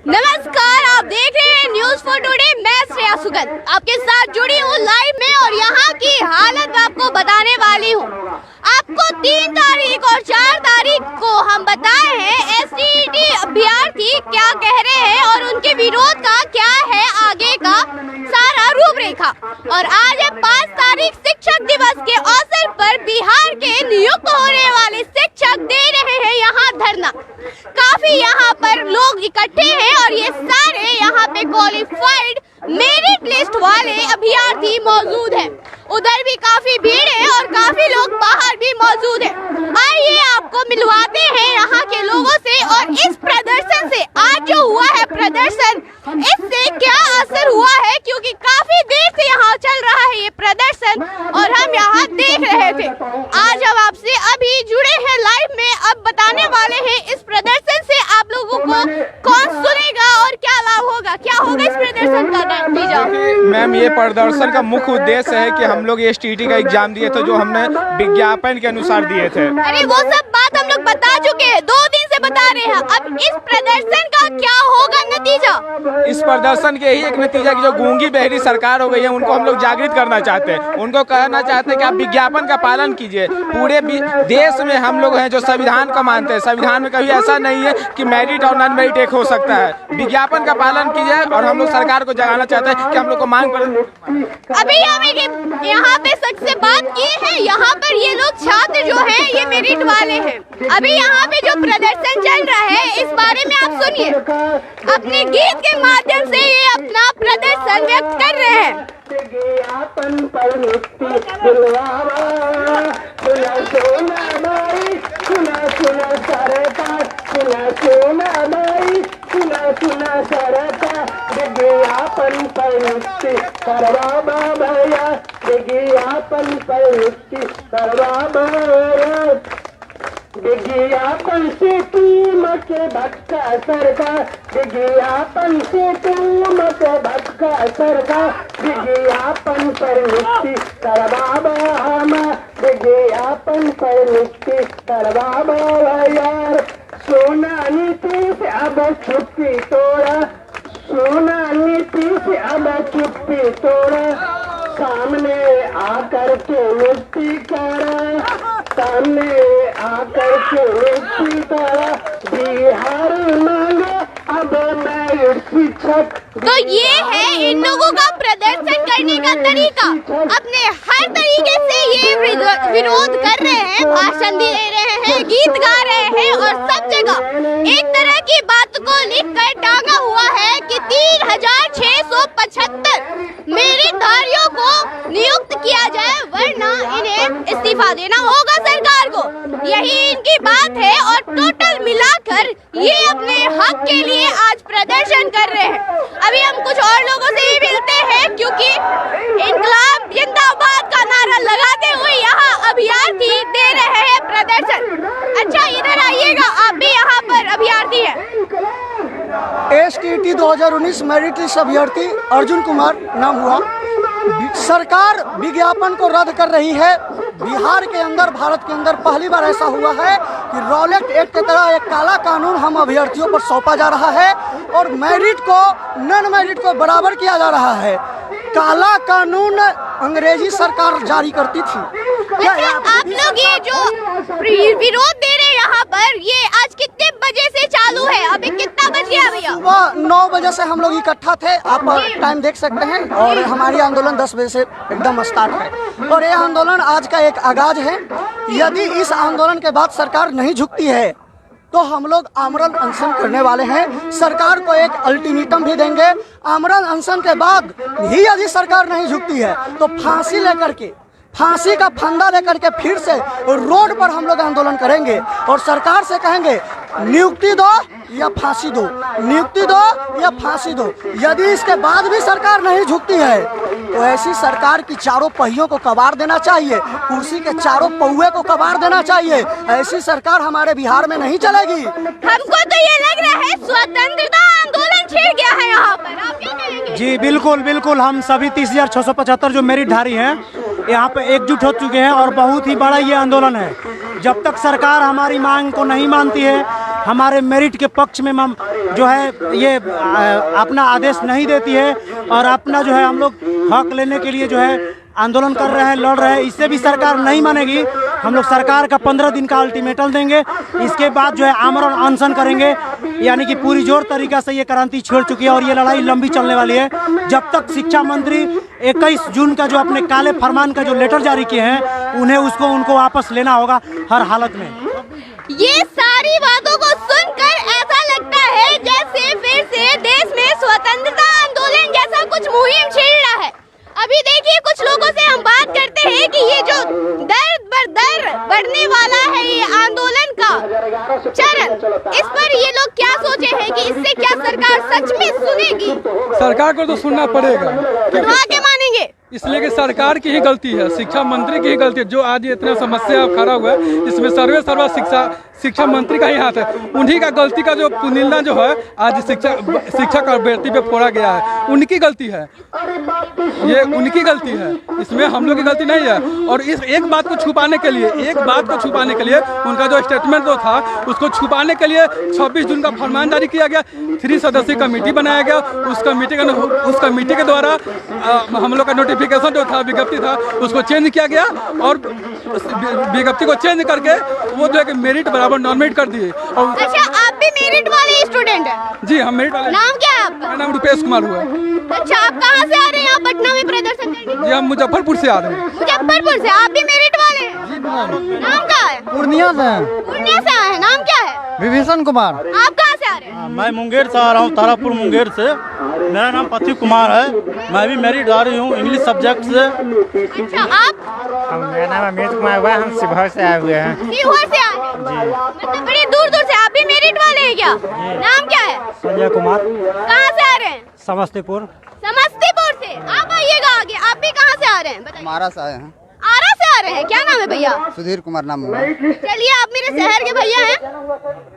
नमस्कार, आप देख रहे हैं न्यूज फॉर टुडे। मैं श्रेया सुगत आपके साथ जुड़ी हूँ लाइव में और यहाँ की हालत आपको बताने वाली हूँ। आपको 3 तारीख और 4 तारीख को हम बताए हैं एसटीईटी अभ्यर्थी क्या कह रहे हैं और उनके विरोध का क्या है आगे का सारा रूपरेखा। और आज है 5 तारीख, शिक्षक दिवस के अवसर पर बिहार के नियुक्त होने वाले शिक्षक दे रहे हैं यहाँ धरना। काफी यहाँ पर लोग इकट्ठे हैं और ये सारे यहाँ पे क्वालिफाइड मेरिट लिस्ट वाले अभ्यर्थी मौजूद हैं। उधर भी काफी भीड़ है और काफी लोग बाहर भी मौजूद हैं। आइए आपको मिलवाते हैं यहाँ के लोगों से और इस प्रदर्शन से आज जो हुआ है प्रदर्शन, इससे क्या असर हुआ है, क्योंकि काफी देर से यहाँ चल रहा है ये प्रदर्शन और हम यहाँ देख रहे थे। आज हम आपसे अभी जुड़े हैं लाइव में, अब बताने वाले हैं इस प्रदर्शन से आप लोगों को कौन सुनेगा और क्या लाभ होगा, क्या होगा इस प्रदर्शन का नतीजा। मैम, ये प्रदर्शन का मुख्य उद्देश्य है कि हम लोग एसटीईटी का एग्जाम दिए थे जो हमने विज्ञापन के अनुसार दिए थे। अरे वो सब बात हम लोग बता चुके हैं, 2 दिन से बता रहे हैं। अब इस प्रदर्शन का क्या होगा नतीजा? इस प्रदर्शन के ही एक नतीजा की जो गूंगी बहरी सरकार हो गई है उनको हम लोग जागृत करना चाहते हैं। उनको कहना चाहते हैं कि आप विज्ञापन का पालन कीजिए। पूरे देश में हम लोग हैं जो संविधान को मानते हैं। संविधान में कभी ऐसा नहीं है कि मेरिट और नॉन मेरिट एक हो सकता है। विज्ञापन का पालन कीजिए और हम लोग सरकार को जगाना चाहते हैं कि हम लोग को मांग पर। अभी हम यहाँ पे सच से बात की है, यहाँ पर ये लोग छात्र जो है ये मेरिट वाले हैं। अभी यहाँ पे जो प्रदर्शन चल रहा है इस बारे में आप सुनिए। अपने गीत के माध्यम से ये अपना प्रदर्शन व्यक्त कर रहे हैं। विज्ञापन से तुम के भटका सरकार, विज्ञापन से तुम के भटका सरकार, विज्ञापन पर नियुक्ति करवाबा हम, विज्ञापन पर नियुक्ति करवाबा यार। सोना नीति से अब चुप्पी तोड़ा, सोना नीति से अब चुप्पी तोड़ा, सामने आकर के नियुक्ति करा, सामने आकर के नियुक्ति करा, बिहार मांगे अब मैं शिक्षक। तो ये है इन लोगों का प्रदर्शन करने का तरीका। अपने हर तरीके से ये विरोध कर रहे हैं, भाषण भी दे रहे हैं, गीत गा रहे हैं और सब जगह एक तरह की बात को लिखकर टांगा हुआ है कि 3675 मेरिटधारियों को नियुक्त किया जाए वरना इन्हें इस्तीफा देना होगा सरकार को। यही इनकी बात है और टोटल मिलाकर ये अपने हक के लिए आज प्रदर्शन कर रहे हैं। अभी हम कुछ और लोगों से भी मिलते हैं, क्योंकि इनकलाब जिंदाबाद का नारा लगाते हुए यहाँ अभ्यर्थी दे रहे हैं प्रदर्शन। अच्छा, इधर आइएगा, आप भी यहाँ पर अभ्यर्थी हैं। एसटीईटी 2019 मेरिट लिस्ट अभ्यर्थी अर्जुन कुमार नाम हुआ। सरकार विज्ञापन को रद्द कर रही है। बिहार के अंदर, भारत के अंदर पहली बार ऐसा हुआ है कि रॉलेट एक्ट की तरह एक काला कानून हम अभ्यर्थियों पर सौंपा जा रहा है और मेरिट को नॉन मेरिट को बराबर किया जा रहा है। काला कानून अंग्रेजी सरकार जारी करती थी। आप लोग ये जो विरोध दे रहे हैं यहाँ पर, ये आज कितने बजे से चालू है? अभी कितना बज गया भैया? सुबह 9 बजे से हम लोग इकट्ठा थे, आप टाइम देख सकते हैं। और हमारी आंदोलन 10 बजे से एकदम स्टार्ट है और यह आंदोलन आज का एक आगाज है। यदि इस आंदोलन के बाद सरकार नहीं झुकती है तो हम लोग आमरण अनशन करने वाले हैं। सरकार को एक अल्टीमेटम भी देंगे। आमरण अनशन के बाद ही यदि सरकार नहीं झुकती है तो फांसी लेकर के, फांसी का फंदा लेकर के फिर से रोड पर हम लोग आंदोलन करेंगे और सरकार से कहेंगे नियुक्ति दो या फांसी दो, नियुक्ति दो या फांसी दो। यदि इसके बाद भी सरकार नहीं झुकती है तो ऐसी सरकार की चारों पहियों को कबाड़ देना चाहिए, कुर्सी के चारों पौवे को कबाड़ देना चाहिए। ऐसी सरकार हमारे बिहार में नहीं चलेगी। हमको तो ये लग रहा है स्वतंत्रता आंदोलन छिड़ गया है यहाँ पर, आप क्या कहेंगे? जी बिल्कुल बिल्कुल, हम सभी 30,675 जो मेरिटधारी हैं यहाँ पे एकजुट हो चुके हैं और बहुत ही बड़ा ये आंदोलन है। जब तक सरकार हमारी मांग को नहीं मानती है हमारे मेरिट के पक्ष में हम जो है ये अपना आदेश नहीं देती है और अपना जो है हम लोग हक लेने के लिए जो है आंदोलन कर रहे हैं, लड़ रहे हैं। इससे भी सरकार नहीं मानेगी, हम लोग सरकार का 15 दिन का अल्टीमेटम देंगे। इसके बाद जो है आमरण अनशन करेंगे, यानी कि पूरी जोर तरीका से ये क्रांति छिड़ चुकी है और ये लड़ाई लंबी चलने वाली है जब तक शिक्षा मंत्री 21 जून का जो अपने काले फरमान का जो लेटर जारी किए हैं उन्हें उनको वापस लेना होगा हर हालत में। ये सारी बातों को सुनकर ऐसा लगता है जैसे फिर से देश में स्वतंत्रता आंदोलन जैसा कुछ मुहिम छिड़ रहा है। अभी देखिए कुछ लोगों से हम बात करते हैं कि ये जो दर बर दर बढ़ने वाला है ये आंदोलन का चरण, इस पर ये लोग क्या सोचे हैं कि इससे क्या सरकार सच में सुनेगी? सरकार को तो सुनना पड़ेगा, सुनवा के मानेंगे, इसलिए कि सरकार की ही गलती है, शिक्षा मंत्री की ही गलती है। जो आज ये इतना समस्या खड़ा हुआ है इसमें सर्वा शिक्षा मंत्री का ही हाथ है। उन्हीं का गलती का जो पुनिंदा जो है आज शिक्षा का बेटी पे फोड़ा गया है, उनकी गलती है, ये उनकी गलती है, इसमें हम लोग की गलती नहीं है। और इस एक बात को छुपाने के लिए उनका जो स्टेटमेंट जो था उसको छुपाने के लिए 26 जून का फरमान जारी किया गया, 3 सदस्यीय कमेटी बनाया गया। उस कमेटी के द्वारा हम लोग का नोटिफिकेशन जो था, विज्ञप्ति था, उसको चेंज किया गया और विज्ञप्ति को चेंज करके वो जो है कि मेरिट बराबर नॉमिनेट कर दिए। अच्छा, आप भी मेरिट वाले स्टूडेंट हैं? जी हम मेरिट वाले। नाम क्या है आपका? मेरा नाम रुपेश कुमार हुआ। अच्छा, आप कहाँ से आ रहे हैं यहाँ पटना में प्रदर्शन करने? जी हम मुजफ्फरपुर से आ रहे हैं। मुजफ्फरपुर से? आप भी मेरिट वाले हैं? नाम क्या है? पूर्णिया से हैं। पूर्णिया से आए हैं, नाम क्या है? विभीषण कुमार। आप कहाँ से आ रहे हैं? मैं मुंगेर से आ रहा हूँ, तारापुर मुंगेर से। मेरा नाम पति कुमार है, मैं भी मेरिटधारी हूँ इंग्लिश सब्जेक्ट से। अच्छा, आप? मेरा नाम अमित कुमार हुआ, हम शिवहर से आए हुए हैं। शिवहर से आए हैं? मतलब बड़ी दूर दूर से। आप भी मेरिट वाले हैं क्या? नाम क्या है? संजय कुमार। कहाँ से आ रहे हैं? समस्तीपुर। समस्तीपुर से। आप आइएगा आगे। आप भी कहाँ से आ रहे हैं? बताइए। हमारा से आए हैं। आरा से आ रहे हैं? क्या नाम है भैया? सुधीर कुमार नाम हुआ। चलिए, आप मेरे शहर के भैया हैं,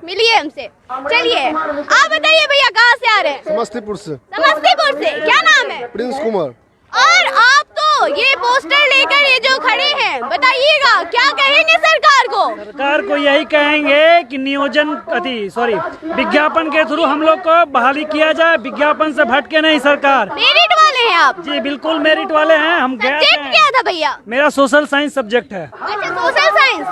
मिलिए हमसे। चलिए, आप बताइए भैया कहाँ से आ रहे हैं? समस्तीपुर से। समस्तीपुर से। क्या नाम है? प्रिंस कुमार। और आप तो ये पोस्टर लेकर ये जो खड़े हैं, बताइएगा क्या कहेंगे सरकार को? सरकार को यही कहेंगे कि विज्ञापन के थ्रू हम लोग को बहाली किया जाए, विज्ञापन से भटके नहीं सरकार। मेरिट वाले हैं आप? जी बिल्कुल मेरिट वाले हैं। हम गए सब्जेक्ट क्या था भैया? मेरा सोशल साइंस सब्जेक्ट है। अच्छा, सोशल साइंस।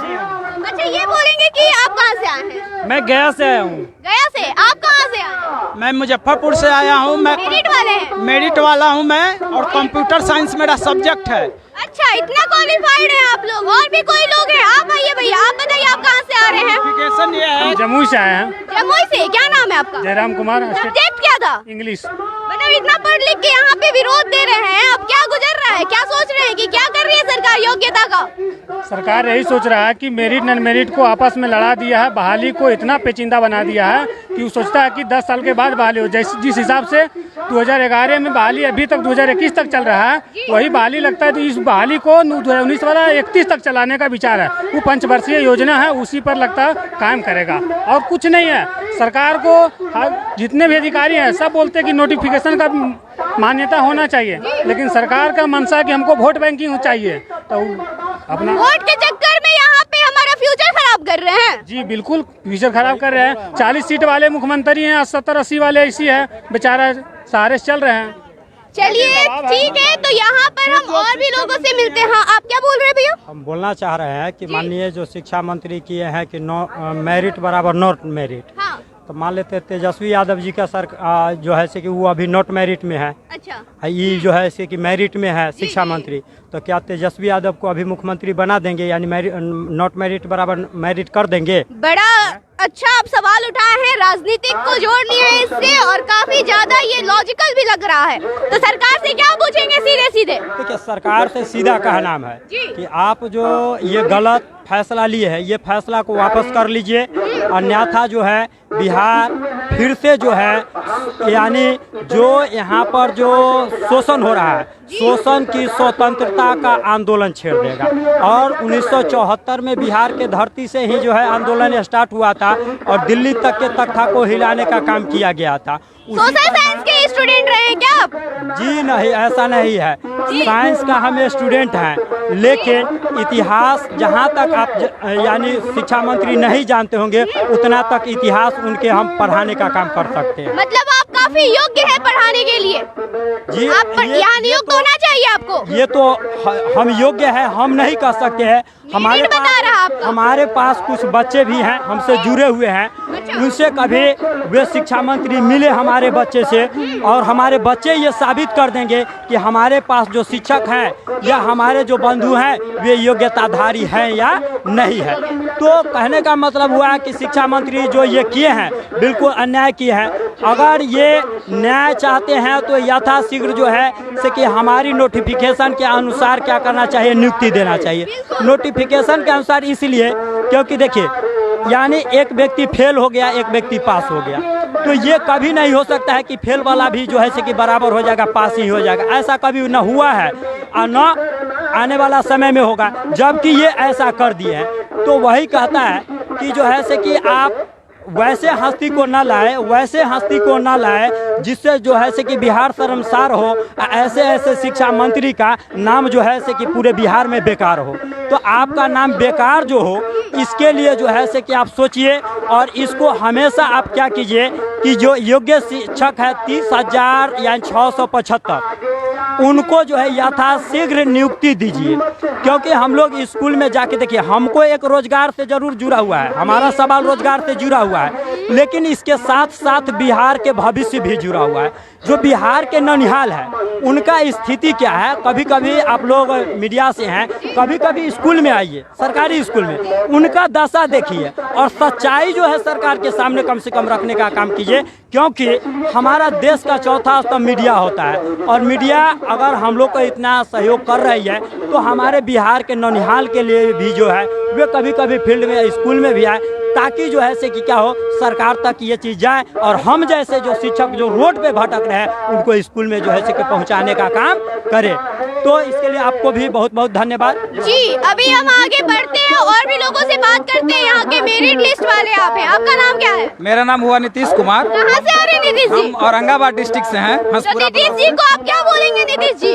अच्छा, ये बोलेंगे कि आप कहाँ से आए हैं? मैं गया से आया हूँ। गया से? आप कहाँ से आए हैं? मैं मुजफ्फरपुर से आया हूँ। मैं मेरिट वाले हैं? मेरिट वाला हूँ मैं, और कंप्यूटर साइंस मेरा सब्जेक्ट है। अच्छा, इतना क्वालिफाइड है आप लोग। और भी कोई लोग हैं? आप आइए भैया, आप बताइए आप कहाँ से आ रहे हैं? ये है जमुई से आए हैं। जमुई से। क्या नाम है आपका? जयराम कुमार। सब्जेक्ट क्या था? इंग्लिश। मतलब इतना पढ़ लिख के यहाँ पे विरोध दे रहे हैं, अब क्या गुजर रहा है? क्या सोच रहे हैं कि क्या कर रही है सरकार योग्यता का? सरकार यही सोच रहा है कि मेरिट नॉन मेरिट को आपस में लड़ा दिया है, बहाली को इतना पेचीदा बना दिया है कि वो सोचता है कि 10 साल के बाद बहाली हो। जिस हिसाब से 2011 में बहाली अभी तक 2021 तक चल रहा है, वही बहाली लगता है तो इस बहाली को 2019 वाला 31 तक चलाने का विचार है। वो 5 वर्षीय योजना है, उसी पर लगता है कायम करेगा और कुछ नहीं है। सरकार को जितने भी अधिकारी हैं सब बोलते हैं कि नोटिफिकेशन का मान्यता होना चाहिए, लेकिन सरकार का मंशा है कि हमको वोट बैंकिंग चाहिए, तो अपना वोट के चक्कर में यहाँ पे हमारा फ्यूचर खराब कर रहे हैं। जी बिल्कुल फ्यूचर खराब कर रहे हैं। 40 सीट वाले मुख्यमंत्री हैं, 70-80 वाले ऐसी है, बेचारा सहारे से चल रहे हैं। चलिए ठीक है, तो यहाँ पर हम और भी लोगों से मिलते हैं। हाँ, आप क्या बोल रहे हैं भैया? हम बोलना चाह रहे हैं कि माननीय जो शिक्षा मंत्री किए हैं कि मेरिट बराबर नॉट मेरिट, हाँ। तो मान लेते तेजस्वी यादव जी का जो है कि वो अभी नॉट मेरिट में है, अच्छा, ये जो है कि मेरिट में है शिक्षा मंत्री, तो क्या तेजस्वी यादव को अभी मुख्यमंत्री बना देंगे, यानी नॉट मेरिट बराबर मेरिट कर देंगे? बड़ा अच्छा आप सवाल उठाए हैं, राजनीतिक को जोड़ लिया है इससे, और काफी ज्यादा ये लॉजिकल भी लग रहा है। तो सरकार से क्या पूछेंगे सीधे सीधे? देखिए, सरकार से सीधा कहना है कि आप जो ये गलत फैसला लिए है, ये फैसला को वापस कर लीजिए, अन्यथा जो है बिहार फिर से जो है, यानी जो यहाँ पर जो शोषण हो रहा है, शोषण की स्वतंत्रता का आंदोलन छेड़ देगा। और 1974 में बिहार के धरती से ही जो है आंदोलन स्टार्ट हुआ था और दिल्ली तक के तख्ता को हिलाने का काम किया गया था। सोशल साइंस के स्टूडेंट रहे हैं क्या आप? जी नहीं, ऐसा नहीं है। साइंस का हम स्टूडेंट हैं, लेकिन इतिहास जहाँ तक आप यानी शिक्षा मंत्री नहीं जानते होंगे उतना तक इतिहास उनके हम पढ़ाने का काम कर सकते हैं। मतलब आप काफी योग्य है पढ़ाने के लिए जी, आप यहाँ नियुक्त होना चाहिए आपको। ये तो हम योग्य है, हम नहीं कर सकते हैं। हमारे पास कुछ बच्चे भी हैं हमसे जुड़े हुए हैं, उनसे कभी वे शिक्षा मंत्री मिले हमारे बच्चे से, और हमारे बच्चे ये साबित कर देंगे कि हमारे पास जो शिक्षक हैं या हमारे जो बंधु हैं वे योग्यताधारी हैं या नहीं है। तो कहने का मतलब हुआ कि शिक्षा मंत्री जो ये किए हैं बिल्कुल अन्याय किए हैं। अगर ये न्याय चाहते हैं तो यथाशीघ्र जो है से कि हमारी नोटिफिकेशन के अनुसार क्या करना चाहिए, नियुक्ति देना चाहिए। नोटिफिकेशन के अनुसार इसलिए क्योंकि देखिए यानी एक व्यक्ति फेल हो गया, एक व्यक्ति पास हो गया, तो ये कभी नहीं हो सकता है कि फेल वाला भी जो है से कि बराबर हो जाएगा, पास ही हो जाएगा। ऐसा कभी न हुआ है और न आने वाला समय में होगा। जबकि ये ऐसा कर दिए हैं तो वही कहता है कि जो है से कि आप वैसे हस्ती को ना लाए, वैसे हस्ती को ना लाए जिससे जो है से कि बिहार शर्मसार हो। ऐसे ऐसे शिक्षा मंत्री का नाम जो है से कि पूरे बिहार में बेकार हो। तो आपका नाम बेकार जो हो इसके लिए जो है से कि आप सोचिए, और इसको हमेशा आप क्या कीजिए कि जो योग्य शिक्षक है 30,000 या 675 उनको जो है यथाशीघ्र नियुक्ति दीजिए। क्योंकि हम लोग स्कूल में जाके देखिए, हमको एक रोजगार से जरूर जुड़ा हुआ है, हमारा सवाल रोजगार से जुड़ा हुआ है, लेकिन इसके साथ साथ बिहार के भविष्य भी जुड़ा हुआ है। जो बिहार के ननिहाल है उनका स्थिति क्या है, कभी कभी आप लोग मीडिया से हैं, कभी कभी स्कूल में आइए, सरकारी स्कूल में उनका दशा देखिए और सच्चाई जो है सरकार के सामने कम से कम रखने का काम कीजिए। क्योंकि हमारा देश का चौथा स्तंभ मीडिया होता है, और मीडिया अगर हम लोग को इतना सहयोग कर रही है तो हमारे बिहार के ननिहाल के लिए भी जो है वे कभी कभी फील्ड में स्कूल में भी आए, ताकि जो है से कि क्या हो सरकार तक ये चीज़ जाए और हम जैसे जो शिक्षक जो रोड पे भटक रहे हैं उनको स्कूल में जो है से कि पहुंचाने का काम करें। तो इसके लिए आपको भी बहुत बहुत धन्यवाद जी। अभी हम आगे बढ़ते हैं और भी लोगों से बात करते हैं। यहाँ के मेरिट लिस्ट वाले आप हैं, आपका नाम क्या है? मेरा नाम हुआ नीतीश कुमार। कहाँ से आ रहे हैं नीतीश जी? हम औरंगाबाद डिस्ट्रिक्ट से हैं। तो नीतीश जी को आप क्या बोलेंगे? नीतीश जी,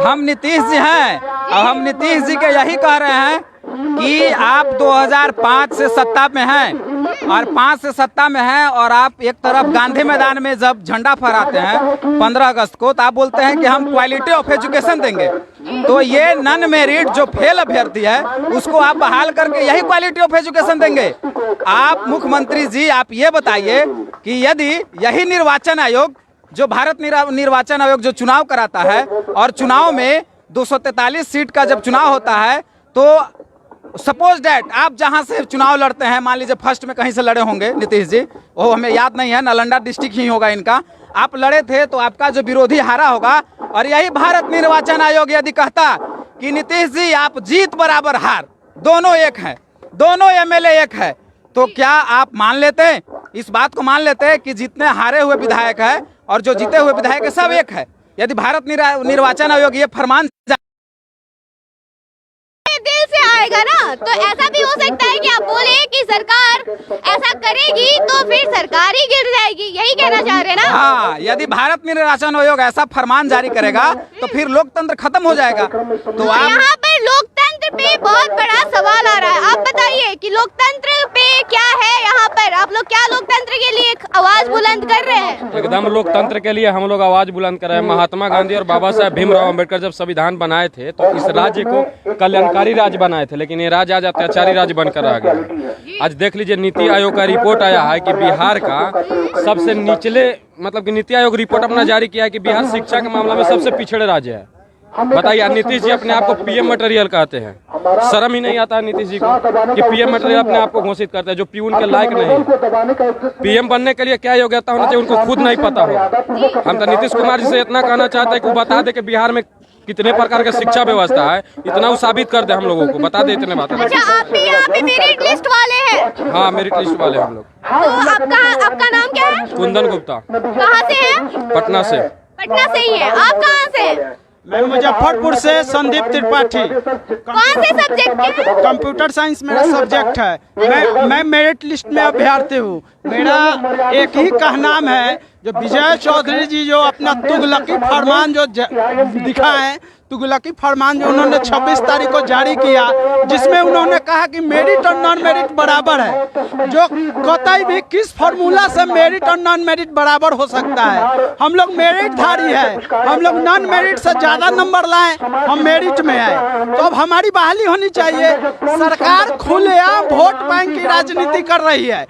हम नीतीश जी हैं और हम नीतीश जी के यही कह रहे हैं कि आप 2005 से सत्ता में हैं और 5 से सत्ता में हैं, और आप एक तरफ गांधी मैदान में जब झंडा फहराते हैं 15 अगस्त को, तो आप बोलते हैं कि हम क्वालिटी ऑफ एजुकेशन देंगे। तो ये नन मेरिट जो फेल अभ्यर्थी है उसको आप बहाल करके यही क्वालिटी ऑफ एजुकेशन देंगे। आप मुख्यमंत्री जी आप ये बताइए कि यदि यही निर्वाचन आयोग जो भारत निर्वाचन आयोग जो चुनाव कराता है, और चुनाव में 243 सीट का जब चुनाव होता है तो सपोज डैट आप जहां से चुनाव लड़ते हैं, मान लीजिए फर्स्ट में कहीं से लड़े होंगे नीतीश जी, वो हमें याद नहीं है, नालंदा डिस्ट्रिक्ट ही होगा इनका, आप लड़े थे तो आपका जो विरोधी हारा होगा, और यही भारत निर्वाचन आयोग यदि कहता कि नीतीश जी आप जीत बराबर हार, दोनों एक हैं, दोनों एमएलए एक है, तो क्या आप मान लेते हैं, इस बात को मान लेते हैं कि जितने हारे हुए विधायक है और जो जीते हुए विधायक है सब एक है? यदि भारत निर्वाचन आयोग ये फरमान दिल से आएगा ना, तो ऐसा भी हो सकता है कि आप बोले कि सरकार ऐसा करेगी तो फिर सरकार ही गिर जाएगी, यही कहना चाह रहे हैं ना? हाँ, यदि भारत निर्वाचन आयोग ऐसा फरमान जारी करेगा तो फिर लोकतंत्र खत्म हो जाएगा। तो आप यहाँ पर लोकतंत्र पे बहुत बड़ा सवाल आ रहा है। आप बताइए कि लोकतंत्र पे क्या है यहाँ पर? आप लोग क्या लोकतंत्र के लिए आवाज बुलंद कर रहे हैं? एकदम लोकतंत्र के लिए हम लोग आवाज बुलंद कर रहे हैं। महात्मा गांधी और बाबा साहेब भीमराव अम्बेडकर जब संविधान बनाए थे तो इस राज्य को कल्याणकारी राज्य बनाए थे, लेकिन ये राज्य आज अत्याचारी राज्य बनकर आ गया। आज देख लीजिए नीति आयोग का रिपोर्ट आया है कि बिहार का सबसे निचले मतलब कि नीति आयोग रिपोर्ट अपना जारी किया है कि बिहार शिक्षा के मामले में सबसे पिछड़े राज्य है। बताइए, नीतीश जी अपने आप को पीएम मटेरियल कहते हैं, शर्म ही नहीं आता है नीतीश जी को कि पीएम मटेरियल अपने आप को घोषित करते हैं, जो पीएम के लायक नहीं। पीएम बनने के लिए क्या योग्यता होना चाहिए उनको खुद नहीं पता हो। हम तो नीतीश कुमार जी से इतना कहना चाहते हैं कि वो बता दे कि बिहार में कितने प्रकार की शिक्षा व्यवस्था है, इतना वो साबित कर दे, हम लोगों को बता दे इतने बातें। अच्छा, आप भी यहाँ पे मेरिट लिस्ट वाले हैं? हाँ, मेरिट लिस्ट वाले हम लोग। तो आपका नाम क्या है? कुंदन गुप्ता। कहाँ से है? पटना से। पटना से ही है। आप कहाँ से? मैं मुजफ्फरपुर से संदीप त्रिपाठी। कौन से सब्जेक्ट के? कंप्यूटर साइंस मेरा सब्जेक्ट है। मैं मेरिट लिस्ट में अभ्यर्थी हूँ। मेरा एक ही कहनाम है जो विजय चौधरी जी जो अपना तुगलकी फरमान जो दिखाए, तुगलकी फरमान जो उन्होंने 26 तारीख को जारी किया, जिसमें उन्होंने कहा कि मेरिट और नॉन मेरिट बराबर है। जो कतई भी किस फार्मूला से मेरिट और नॉन मेरिट बराबर हो सकता है? हम लोग मेरिट धारी है, हम लोग नॉन मेरिट से ज्यादा नंबर लाएं, हम मेरिट में आए, तो अब हमारी बहाली होनी चाहिए। सरकार खुलेआम वोट बैंक की राजनीति कर रही है।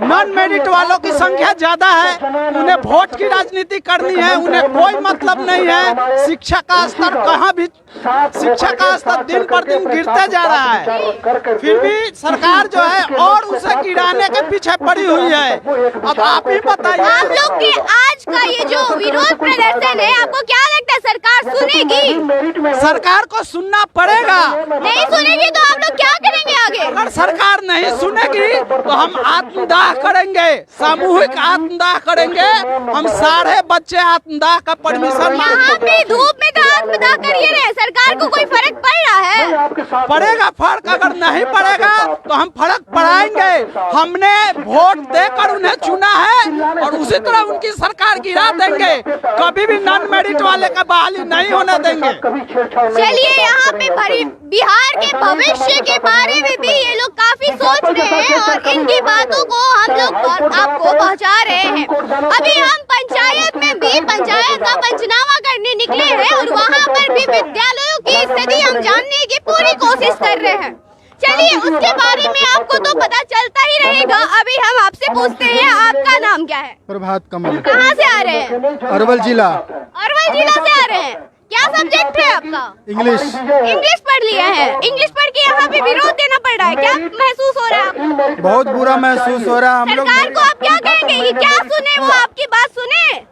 नॉन मेरिट वालों की संख्या ज्यादा है, उन्हें वोट की राजनीति करनी है, उन्हें कोई मतलब नहीं है। शिक्षा का स्तर शिक्षा का स्तर दिन पर दिन गिरते जा रहा है, फिर भी सरकार जो है और उसे गिराने के पीछे पड़ी हुई है। अब आप ही बताइए, आप लोग के आज का ये जो विरोध प्रदर्शन है, आपको क्या लगता है सरकार सुनेगी? सरकार को सुनना पड़ेगा। नहीं सुनेगी तो आप लोग क्या करेंगे आगे? अगर सरकार नहीं सुनेगी तो हम आत्मदाह करेंगे, सामूहिक आत्मदाह करेंगे। हम सारे बच्चे आत्मदाह का परमिशन यहाँ पे धूप में तो आत्मदाह करिए रहे, सरकार को कोई फर्क पड़ रहा है? पड़ेगा फर्क। अगर नहीं पड़ेगा तो हम फर्क पड़ाएंगे। हमने वोट देकर उन्हें चुना है और उसी तरह उनकी सरकार गिरा देंगे। कभी भी नॉन मेरिट वाले का बहाली नहीं होने देंगे। चलिए, यहाँ पे बिहार के भविष्य के बारे में भी ये लोग काफी सोच रहे हैं और इनकी बातों को हम लोग आपको पहुँचा रहे हैं। अभी हम पंचायत में भी पंचायत का पंचनामा करने निकले हैं और वहाँ पर भी विद्यालयों की स्थिति हम जानने की पूरी कोशिश कर रहे हैं। चलिए, उसके बारे में आपको तो पता चलता ही रहेगा। अभी हम आपसे पूछते हैं, आपका नाम क्या है? प्रभात कमल। कहाँ से आ रहे हैं? अरवल जिला। अरवल जिला से आ रहे हैं। क्या सब्जेक्ट है आपका? इंग्लिश। इंग्लिश पढ़ लिया है। इंग्लिश पढ़ के यहाँ पे विरोध देना पड़ रहा है, क्या महसूस हो रहा है आपको? बहुत बुरा महसूस हो रहा है। हम लोग सरकार को आप क्या कहेंगे कि क्या सुने, वो आपकी बात सुने?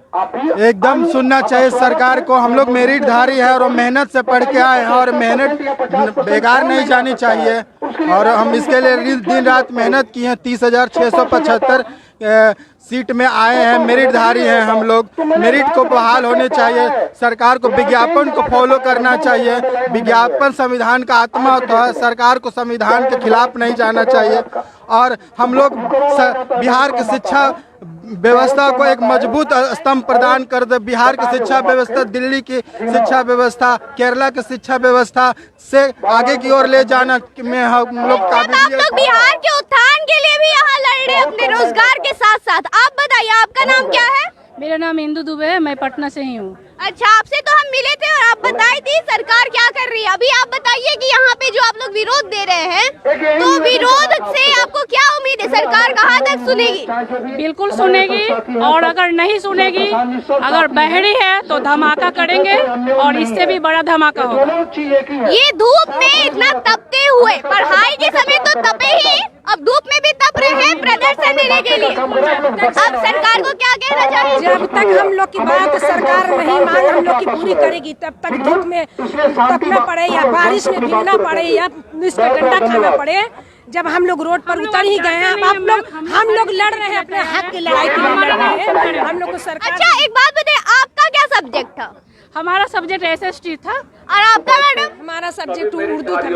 एकदम सुनना चाहिए सरकार को। हम लोग मेरिटधारी है और मेहनत से पढ़ के आए हैं और मेहनत बेकार नहीं जानी चाहिए और हम इसके लिए दिन रात मेहनत की है। 30,675 सीट में आए हैं, मेरिटधारी हैं हम लोग। मेरिट को बहाल होने चाहिए। सरकार को विज्ञापन को फॉलो करना चाहिए। विज्ञापन संविधान का आत्मा होता है। सरकार को संविधान के खिलाफ नहीं जाना चाहिए और हम लोग बिहार की शिक्षा व्यवस्था को एक मजबूत स्तंभ प्रदान कर दे। बिहार की शिक्षा व्यवस्था दिल्ली की शिक्षा व्यवस्था, केरला की शिक्षा व्यवस्था से आगे की ओर ले जाना में हम लोग आप लोग बिहार के उत्थान के लिए भी यहाँ लड़ रहे हैं अपने रोजगार के साथ साथ। आप बताइए, आपका नाम क्या है? मेरा नाम इंदु दुबे है, मैं पटना से ही हूँ। अच्छा, आपसे तो हम मिले थे और आप बताई थी सरकार क्या कर रही है। अभी आप बताइए कि यहाँ पे जो आप लोग विरोध दे रहे हैं, तो विरोध से आपको क्या उम्मीद है? सरकार कहाँ तक सुनेगी? बिल्कुल सुनेगी और अगर नहीं सुनेगी, अगर बहरी है तो धमाका करेंगे और इससे भी बड़ा धमाका होगा। ये धूप में इतना तपते हुए, पढ़ाई के समय तो तपे ही, अब धूप में भी तप रहे हैं प्रदर्शन देने के लिए। अब सरकार को क्या कहना चाहिए? जब तक हम लोग की बात सरकार नहीं मांग हम लोग की पूरी करेगी, तब तक धूप में तपना पड़े या बारिश में भीगना पड़े या इसका डंडा खाना पड़े, जब हम लोग रोड पर उतर ही गए हैं। हम लोग लड़ रहे हैं अपने हक की लड़ाई के लिए लड़ रहे हैं। हम लोग को सरकार। अच्छा, एक बात बताइए, आपका क्या सब्जेक्ट था? हमारा सब्जेक्ट SST था। और आपका मैडम? हमारा सब्जेक्ट उर्दू था।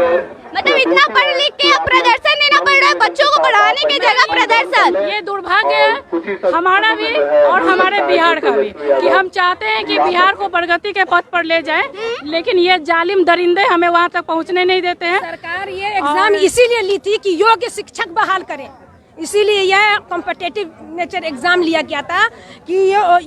मतलब इतना पढ़ लिख के अब प्रदर्शन देना पड़ रहा है, बच्चों को पढ़ाने की जगह प्रदर्शन। ये दुर्भाग्य है हमारा भी और हमारे बिहार का भी, कि हम चाहते हैं कि बिहार को प्रगति के पथ पर ले जाए, लेकिन ये जालिम दरिंदे हमें वहाँ तक पहुँचने नहीं देते हैं। सरकार ये एग्जाम इसीलिए ली थी कि योग्य शिक्षक बहाल करें, इसीलिए यह कॉम्पिटिटिव नेचर एग्जाम लिया गया था कि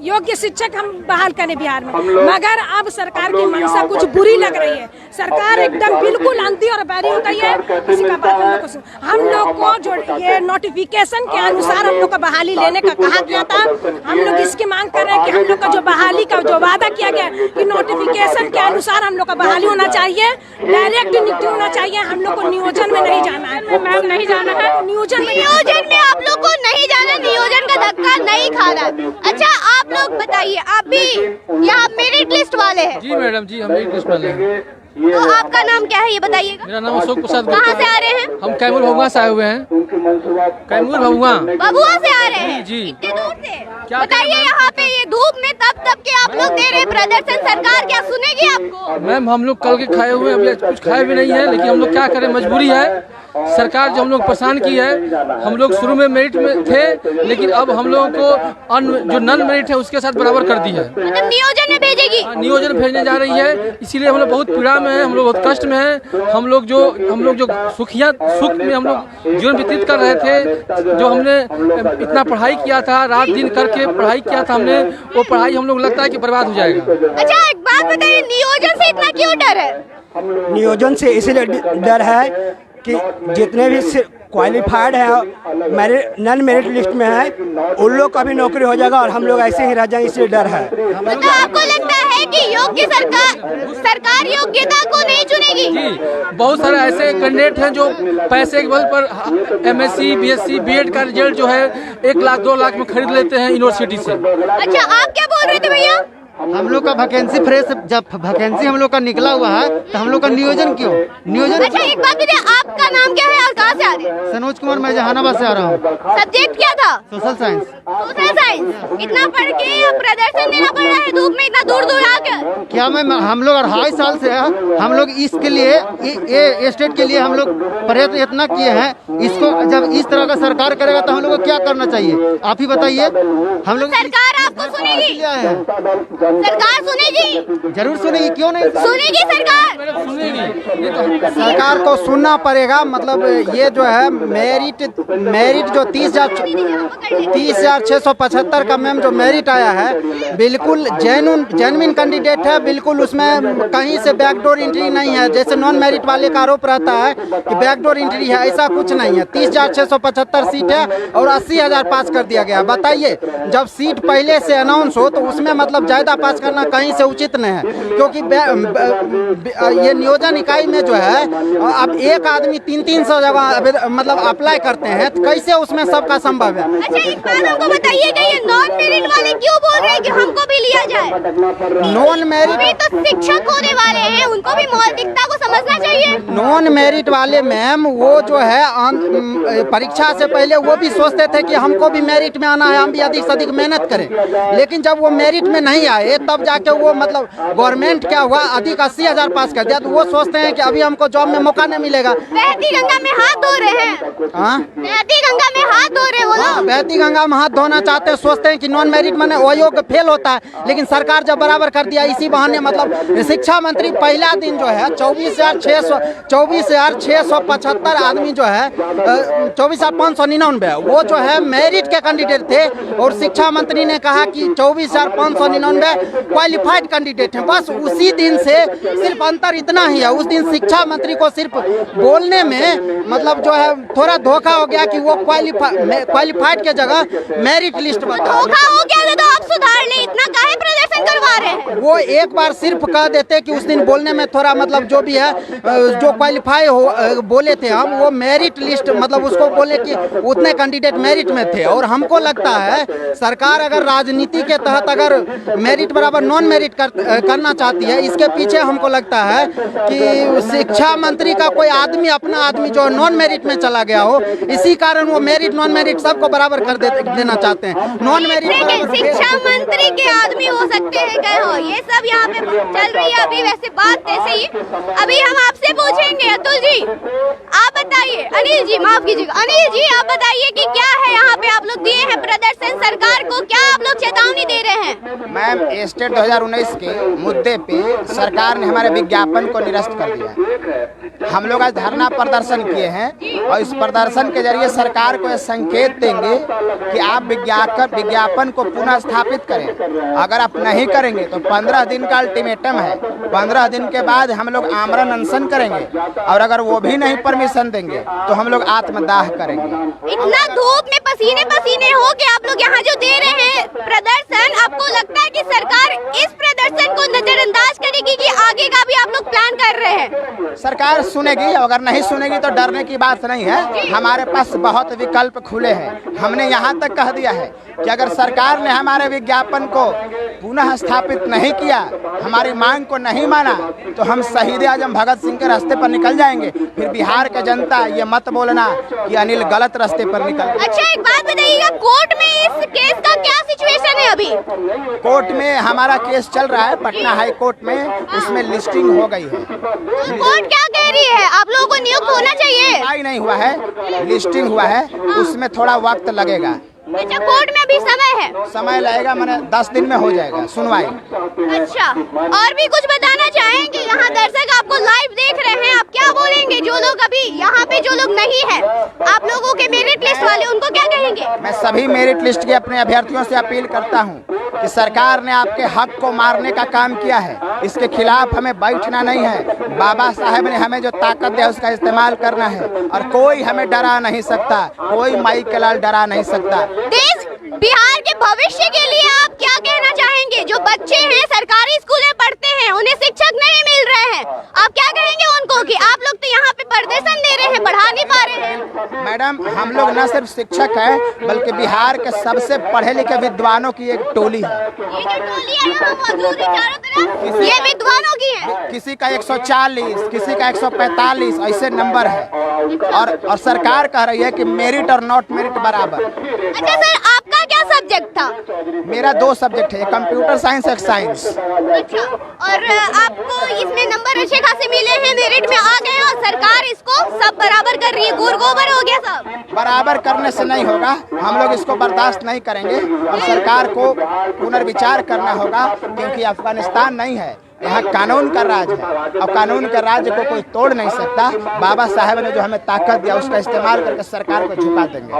योग्य शिक्षक हम बहाल करें बिहार में। मगर अब सरकार की मंशा कुछ बुरी लग रही है। सरकार एकदम बिल्कुल अंधी और बैरी हो गई है। किसी का बात हम लोग को जो ये नोटिफिकेशन के अनुसार हम लोग का बहाली लेने का कहा गया था, हम लोग इसकी मांग कर रहे हैं कि हम लोग का जो बहाली का जो वादा किया गया कि नोटिफिकेशन के अनुसार हम लोग का बहाली होना चाहिए, डायरेक्ट नियुक्ति होना चाहिए। हम लोग को नियोजन में नहीं जाना है, मैम नहीं जाना है। नियोजन में आप लोग को नहीं जाना, नियोजन का धक्का नहीं खाना। अच्छा, आप लोग बताइए, आप भी यहाँ मेरिट लिस्ट वाले हैं? जी मैडम जी, हम मेरिट लिस्ट वाले हैं। तो आपका नाम क्या है ये बताइएगा? मेरा नाम अशोक प्रसाद। कहाँ से आ रहे हैं? हम कैमूर भभुआ से आए हुए हैं। कैमूर भभुआ से आ रहे हैं? जी। इतने दूर से? बताइए, यहाँ पे ये धूप में तप के आप लोग दे रहे प्रदर्शन, सरकार क्या सुनेगी आपको? मैम हम लोग कल के खाए हुए, अभी कुछ खाए भी नहीं है, लेकिन हम लोग क्या करें, मजबूरी है। सरकार जो हम लोग परेशान की है, हम लोग शुरू में मेरिट में थे, लेकिन अब हम लोगों को जो नॉन मेरिट है उसके साथ बराबर कर दी है। मतलब नियोजन में भेजेगी? नियोजन भेजने जा रही है, इसीलिए हम लोग बहुत पीड़ा में हैं, हम लोग बहुत कष्ट में हैं। हम लोग जो सुख में हम लोग जीवन व्यतीत कर रहे थे, जो हमने इतना पढ़ाई किया था, रात दिन करके पढ़ाई किया था हमने, वो पढ़ाई हम लोग लगता है कि बर्बाद हो जाएगा। अच्छा एक बात बताइए, नियोजन से इतना क्यों डर है? नियोजन से इसलिए डर है कि जितने भी क्वालिफाइड है मेरिट नॉन मेरिट लिस्ट में है, उन लोग का भी नौकरी हो जाएगा और हम लोग ऐसे ही रह जाएंगे, इसलिए डर है। मतलब आपको लगता है कि योग्य सरकार योग्यता को नहीं चुनेगी? जी, बहुत सारे ऐसे कैंडिडेट हैं जो पैसे के बल पर MSc, BSc, BEd का रिजल्ट जो है 1 लाख 2 लाख में खरीद लेते हैं यूनिवर्सिटी से। अच्छा आप क्या बोल रहे थे भैया? हम लोग का वैकेंसी फ्रेश, जब वैकेंसी हम लोग का निकला हुआ है तो हम लोग का नियोजन क्यों? नियोजन अच्छा एक बात बताइए, आपका नाम क्या है और कहाँ से आ रहे हैं? सनोज कुमार, मैं जहानाबाद से आ रहा हूँ। सब्जेक्ट क्या था? Social science. Social science. इतना पढ़ के प्रदर्शन देना पड़ रहा है धूप में, इतना दूर दूर आकर? क्या हम लोग 2.5 साल से हम लोग इसके लिए स्टेट के लिए हम लोग प्रयत्न इतना किए हैं। इसको जब इस तरह का सरकार करेगा तो हम लोग को क्या करना चाहिए, आप ही बताइए। हम लोग सरकार आपको सुनेगी? सरकार सुनेगी? जरूर सुनेगी, क्यों नहीं सुनेगी? सरकार को सुनना पड़ेगा। मतलब ये जो है मेरिट जो 30,675 का मैम जो मेरिट आया है, बिल्कुल जेन्युइन कैंडिडेट है, बिल्कुल उसमें कहीं से बैकडोर एंट्री नहीं है। जैसे नॉन मेरिट वाले का आरोप रहता है कि बैकडोर एंट्री है, ऐसा कुछ नहीं है। 30,675 सीट है और 80,000 पास कर दिया गया। बताइए, जब सीट पहले से अनाउंस हो तो उसमें मतलब ज़्यादा पास करना कहीं से उचित नहीं है, क्योंकि ये नियोजन इकाई में जो है अब एक आदमी 300 जगह मतलब अप्लाई करते हैं, तो कैसे उसमें सबका संभव है? अच्छा एक बात हमको बताइए कि ये नॉन मेरिट वाले क्यों बोल रहे हैं कि हमको भी लिया जाए? नॉन मेरिट तो शिक्षक होने वाले हैं, उनको भी मौलिकता को समझना चाहिए। नॉन मेरिट वाले मैम वो जो है परीक्षा से पहले वो भी सोचते थे कि हमको भी मेरिट में आना है, हम भी अधिक से अधिक मेहनत करें, लेकिन जब वो मेरिट में नहीं आए तब जाके वो मतलब गवर्नमेंट क्या हुआ, अधिक 80,000 पास कर दिया, तो वो सोचते हैं कि अभी हमको जॉब में मौका नहीं मिलेगा। बहती गंगा में हाथ धो रहे हैं। बहती गंगा में हाथ धो रहे वो लोग। बहती गंगा में हाथ धोना चाहते हैं, सोचते हैं कि नॉन मेरिट में अयोग्य फेल होता है, लेकिन सरकार जब बराबर कर दिया, इसी बहाने मतलब शिक्षा मंत्री पहला दिन जो है 24,675 आदमी जो है 24,599 वो जो है मेरिट के कैंडिडेट थे, और शिक्षा मंत्री ने कहा कि 24,599 क्वालिफाइड कैंडिडेट हैं। बस उसी दिन से सिर्फ अंतर इतना ही है। उस दिन शिक्षा मंत्री को सिर्फ बोलने में मतलब जो है थोड़ा धोखा हो गया कि वो क्वालिफाइड के जगह मेरिट लिस्ट बता। धोखा हो गया तो आप सुधार ले, इतना काहे प्रदर्शन करवा रहे हैं? वो एक बार सिर्फ कह देते कि उस दिन बोलने में थोड़ा मतलब जो भी है जो क्वालिफाई हो बोले थे हम, वो मेरिट लिस्ट मतलब उसको बोले कि उतने कैंडिडेट मेरिट में थे। और हमको लगता है सरकार अगर राजनीति के तहत अगर मेरिट बराबर नॉन मेरिट करना चाहती है, इसके पीछे हमको लगता है कि शिक्षा मंत्री का कोई आदमी अपना आदमी जो नॉन मेरिट में चला गया हो, इसी कारण वो मेरिट नॉन मेरिट सबको बराबर कर देना चाहते हैं। नॉन मेरिट शिक्षा मंत्री के आदमी हो सकते हैं क्या हो, ये सब यहाँ पे चल रही है अभी। वैसे बात ऐसे ही अभी हम आपसे पूछेंगे। अतुल जी आप बताइए, अनिल जी माफ कीजिएगा, अनिल जी आप बताइए कि क्या है यहाँ पे आप लोग दिए हैं प्रदर्शन सरकार को, क्या आप लोग चेतावनी दे रहे हैं? मैम स्टेट 2019 के मुद्दे पे सरकार ने हमारे विज्ञापन को निरस्त कर दिया। हम लोग आज धरना प्रदर्शन किए हैं और इस प्रदर्शन के जरिए सरकार को यह संकेत देंगे कि आप विज्ञापन को पुनः स्थापित करें। अगर आप नहीं करेंगे तो 15 दिन का अल्टीमेटम है, 15 दिन के बाद हम लोग आमरण अनशन करेंगे, और अगर वो भी नहीं परमिशन देंगे तो हम लोग आत्मदाह करेंगे। इतना धूप में पसीने पसीने हो के आप लोग यहाँ जो दे रहे हैं प्रदर्शन, आपको लगता है कि सरकार इस प्रदर्शन को नजरअंदाज करेगी कि आगे का भी आप लोग प्लान कर रहे हैं? सरकार सुनेगी, अगर नहीं सुनेगी तो डरने की बात नहीं है। हमारे पास बहुत विकल्प खुले हैं। हमने यहाँ तक कह दिया है कि अगर सरकार ने हमारे विज्ञापन को पुनः स्थापित नहीं किया, हमारी मांग को नहीं माना, तो हम शहीद आजम भगत सिंह के रास्ते पर निकल जाएंगे। फिर बिहार का जनता ये मत बोलना कि अनिल गलत रास्ते पर निकल। अच्छा, एक बात बताइएगा, कोर्ट में इस केस का क्या सिचुएशन है अभी? कोर्ट में हमारा केस चल रहा है पटना हाई कोर्ट में, उसमें लिस्टिंग हो गई है। कोर्ट क्या कह रही है? आप लोगों को नियुक्त होना चाहिए। सुनवाई नहीं हुआ है, लिस्टिंग हुआ है, उसमें थोड़ा वक्त लगेगा। अच्छा, कोर्ट में अभी समय है? समय लगेगा, मैंने 10 दिन में हो जाएगा सुनवाई। अच्छा, और भी कुछ बताना चाहेंगे? यहाँ दर्शक आपको लाइव देख रहे हैं, आप क्या बोलेंगे? जो लोग अभी यहाँ पे जो लोग नहीं है, आप लोगों के मेरिट लिस्ट वाले, उनको क्या कहेंगे? मैं सभी मेरिट लिस्ट के अपने अभ्यर्थियों से अपील करता हूँ कि सरकार ने आपके हक को मारने का काम किया है, इसके खिलाफ हमें बैठना नहीं है। बाबा साहेब ने हमें जो ताकत दिया उसका इस्तेमाल करना है, और कोई हमें डरा नहीं सकता, कोई माई के लाल डरा नहीं सकता। देश बिहार के भविष्य के लिए आप क्या कहना चाहेंगे? जो बच्चे हैं सरकारी स्कूल में पढ़ते हैं, उन्हें शिक्षक नहीं मिल रहे हैं, आप क्या कहेंगे उनको कि आप लोग तो यहाँ पे प्रदर्शन दे रहे हैं, पढ़ा नहीं पा रहे हैं? मैडम, हम लोग न सिर्फ शिक्षक हैं, बल्कि बिहार के सबसे पढ़े लिखे विद्वानों की एक टोली है। ये जो टोली है यहाँ मौजूद है चारों तरफ, ये विद्वानों की है। किसी का 140, किसी का 145 ऐसे नंबर है, और सरकार कह रही है कि मेरिट और नॉट मेरिट बराबर। अच्छा सर, आपका क्या सब्जेक्ट था? मेरा 2 सब्जेक्ट है, कंप्यूटर साइंस और साइंस। अच्छा, और आपको इसमें नंबर अच्छे खासे मिले हैं, मेरिट में आ गए, और सरकार इसको सब बराबर कर रही है, गोबर हो गया सब। बराबर करने से नहीं होगा, हम लोग इसको बर्दाश्त नहीं करेंगे, और सरकार को पुनर्विचार करना होगा, क्योंकि अफगानिस्तान नहीं है, यहाँ कानून का राज है, और कानून के राज्य को कोई तोड़ नहीं सकता। बाबा साहेब ने जो हमें ताकत दिया उसका इस्तेमाल करके सरकार को झुका देंगे।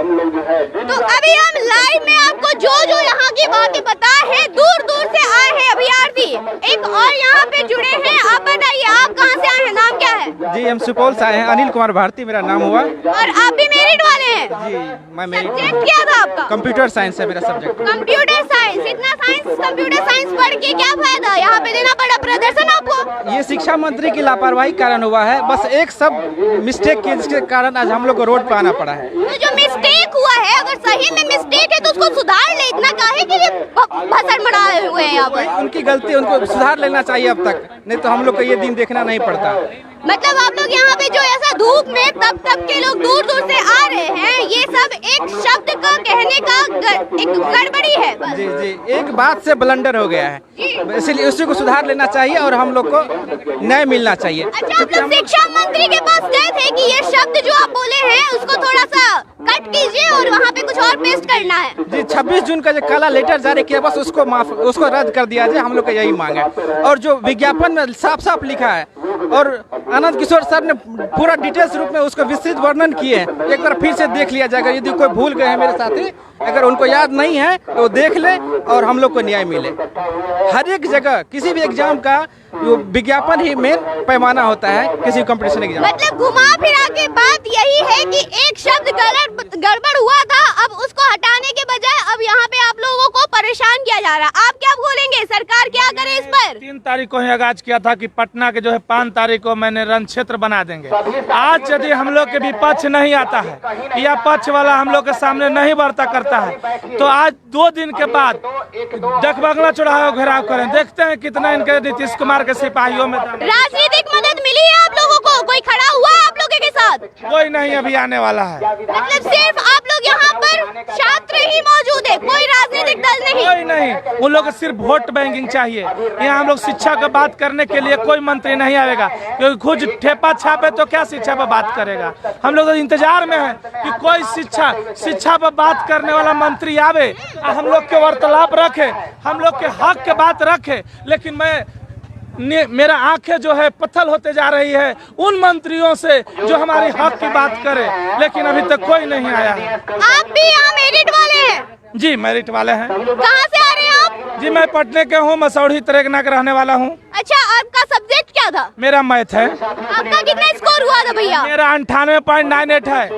तो अभी हम लाइव में आपको जो यहाँ की बातें बता है, दूर दूर से आए हैं अभ्यर्थी, एक और यहाँ पे जुड़े हैं। आप बताइए, आप कहाँ से आए हैं, नाम क्या है? जी, हम सुपौल से आए हैं, अनिल कुमार भारती मेरा नाम हुआ। और आप भी मेरिट वाले हैं? जी, मैं सब्जेक्ट क्या था आपका? कंप्यूटर साइंस है मेरा सब्जेक्ट। कंप्यूटर साइंस, इतना साइंस कंप्यूटर साइंस पढ़ के क्या फायदा? यहाँ पे देना पड़ा प्रदर्शन आपको? ये शिक्षा मंत्री की लापरवाही कारण हुआ है, बस एक सब मिस्टेक के जिसके कारण आज हम लोग को रोड पे आना पड़ा है। तो जो मिस्टेक हुआ है, अगर सही में मिस्टेक है तो उसको सुधार ले, इतना काहे कि भसड़ मराए हुए हैं यहाँ पर? उनकी गलती, उनको सुधार लेना चाहिए अब तक, नहीं तो हम लोग को ये दिन देखना नहीं पड़ता। मतलब आप लोग यहाँ पे जो ऐसा धूप में तब के लोग दूर दूर से आ रहे हैं, ये सब एक शब्द का कहने का एक गड़बड़ी है बस। जी जी, एक बात से ब्लंडर हो गया है, इसलिए उसी को सुधार लेना चाहिए और हम लोग को न्याय मिलना चाहिए। अच्छा, आप लोग शिक्षा मंत्री के पास गए थे कि ये शब्द जो आप बोले हैं उसको थोड़ा सा कट कीजिए और वहाँ पे कुछ और पेस्ट करना है? जी, 26 जून का जो काला लेटर जारी किया, बस उसको रद्द कर दिया जाए, हम लोग का यही मांग है। और जो विज्ञापन में साफ साफ लिखा है, और आनंद किशोर सर ने पूरा डिटेल्स रूप में उसका विस्तृत वर्णन किए हैं, एक बार फिर से देख लिया जाएगा। यदि कोई भूल गए हैं मेरे साथी, अगर उनको याद नहीं है तो देख ले और हम लोग को न्याय मिले। हर एक जगह किसी भी एग्जाम का विज्ञापन ही मेन पैमाना होता है, किसी कंपटीशन एग्जाम। मतलब घुमा फिरा के बात यही है कि एक शब्द गड़बड़ हुआ था, अब उसको हटाने के बजाय अब यहाँ पे आप लोगों को परेशान किया जा रहा है। आप क्या बोलेंगे, सरकार क्या करे इस पर? 3 तारीख को ही आगाज किया था कि पटना के जो है 5 तारीख को मैंने रण क्षेत्र बना देंगे। आज यदि हम लोग के विपक्ष नहीं आता है या पक्ष वाला हम लोग के सामने नहीं वार्ता करता है, तो आज 2 दिन के बाद डकबंगला चौराहा घेराव करें। देखते हैं कितना इनके नीतीश कुमार के सिपाहियों में राजनीतिक मदद मिली है आप लोगों को? कोई खड़ा हुआ है आप लोगों के साथ? कोई नहीं अभी आने वाला है। मतलब सिर्फ आप लोग यहाँ पर छात्र ही मौजूद है, कोई राजनीतिक दल नहीं? कोई नहीं, उन लोग को सिर्फ वोट बैंकिंग चाहिए। यहाँ हम लोग शिक्षा की बात करने के लिए कोई मंत्री नहीं आएगा, क्योंकि खुद ठेपा छापे तो क्या शिक्षा पर बात करेगा। हम लोग तो इंतजार में है कि कोई शिक्षा पर बात करने वाला मंत्री आवे, हम लोग के वार्तालाप रखे, हम लोग के हक के बात रखे। लेकिन मेरा आंखें जो है पत्थर होते जा रही है उन मंत्रियों से जो हमारी हक की बात करे, लेकिन अभी तक कोई नहीं आया है। आप भी यहाँ मेरिट वाले हैं? जी, मेरिट वाले हैं। कहाँ से आ रहे हैं आप? जी, मैं पटने के हूँ, मसौढ़ी तरेगना का रहने वाला हूँ। अच्छा, आपका सब्जेक्ट क्या था? मेरा मैथ है। आपका कितना स्कोर हुआ था भैया? मेरा 98.98 है।